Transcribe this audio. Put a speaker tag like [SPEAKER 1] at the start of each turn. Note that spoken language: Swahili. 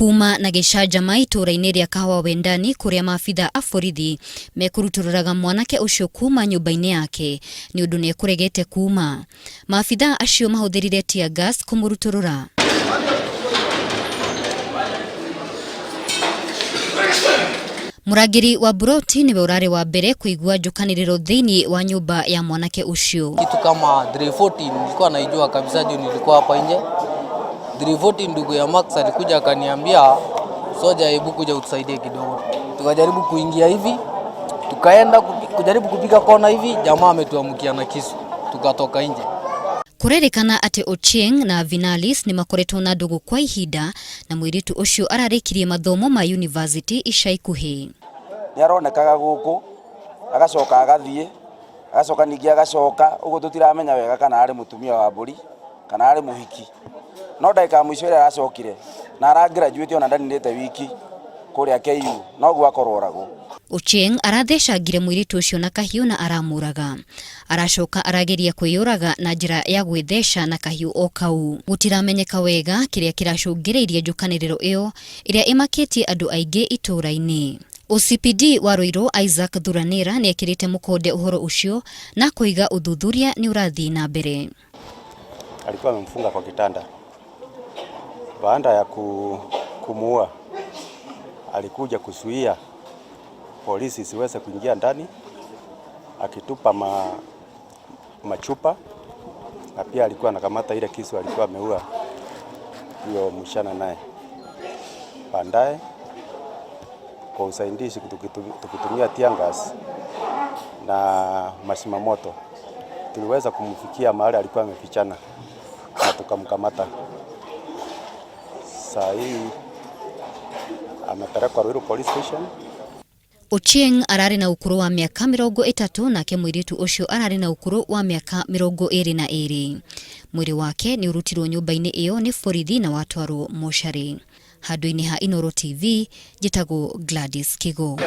[SPEAKER 1] Kuma na gĩcanjama itũra-inĩ rĩa Kahũa Wendani kũrĩa maabitha a borithi mekurutũrũraga mwanake ũcio kuma nyũmba-inĩ yake nĩ ũndũ nĩ ekũregete kuma. Maabitha acio mahũthĩrire tear gas kũmũrutũrũra. Murangĩri wa Buroti niwe ũrarĩ wa mbere kuigua njokanĩrĩro thĩinĩ wa nyũmba ya mwanake ũcio.
[SPEAKER 2] Kitu kama 3:40 nilikuwa naijua kabisa, ndio nilikuwa hapa nje. 3:40 ndugu ya Max alikuja akaniambia, soja, hebu kuja utusaidie kidogo. Tukajaribu kuingia hivi, tukaenda kujaribu kupiga kona hivi, jamaa ametuamukia na kisu, tukatoka nje.
[SPEAKER 1] Kurerikana ati Ochieng na Vinalis ni makoretwo na ndugu kwa ihinda na mwiritu ucio ararikirie mathomo ma university ica ikuhi.
[SPEAKER 3] Ni aronekaga guku agacoka agathie agacoka ningi agacoka ugo tutiramenya wega kana ari mutumia wa mburi kana ari muhiki. No ndaika mwisho ira aracokire na ara graduate ona ndanirite wiki kuria KU no gwa kororagwo.
[SPEAKER 1] Ochieng arathecangire mwiritu ucio na kahiu na aramuraga. Aracoka arageria kwiyuraga na njira ya gwithesha na kahiu o kau. Gutiramenyeka wega kiria kiracungiriirie njukaniriro iyo iria imakitie andu aingi itura-ini. OCPD wa Ruiru Isaac Thuranira ni ekirite mukonde uhoro ucio na kuiga uthuthuria ni urathi na mbere.
[SPEAKER 4] Alikuwa amemfunga kwa kitanda. Baada ya kumuua, alikuja kuzuia polisi siweze kuingia ndani, akitupa machupa, na pia alikuwa anakamata ile kisu alikuwa ameua hiyo mshana naye. Baadaye kwa usaidizi tukitumia tear gas na mashima moto tuliweza kumfikia mahali alikuwa amefichana na tukamkamata. Saa hii amepelekwa Ruiru Police Station.
[SPEAKER 1] Ochieng arari na ukuru wa miaka 30 nake mwiritu ucio arari na ukuru wa miaka 22. Mwiri wake ni urutirwo nyumba-ini iyo ni borithi na watwarwo mochari. Handũ-inĩ ha Inooro TV, njĩtagwo Gladys Kigo.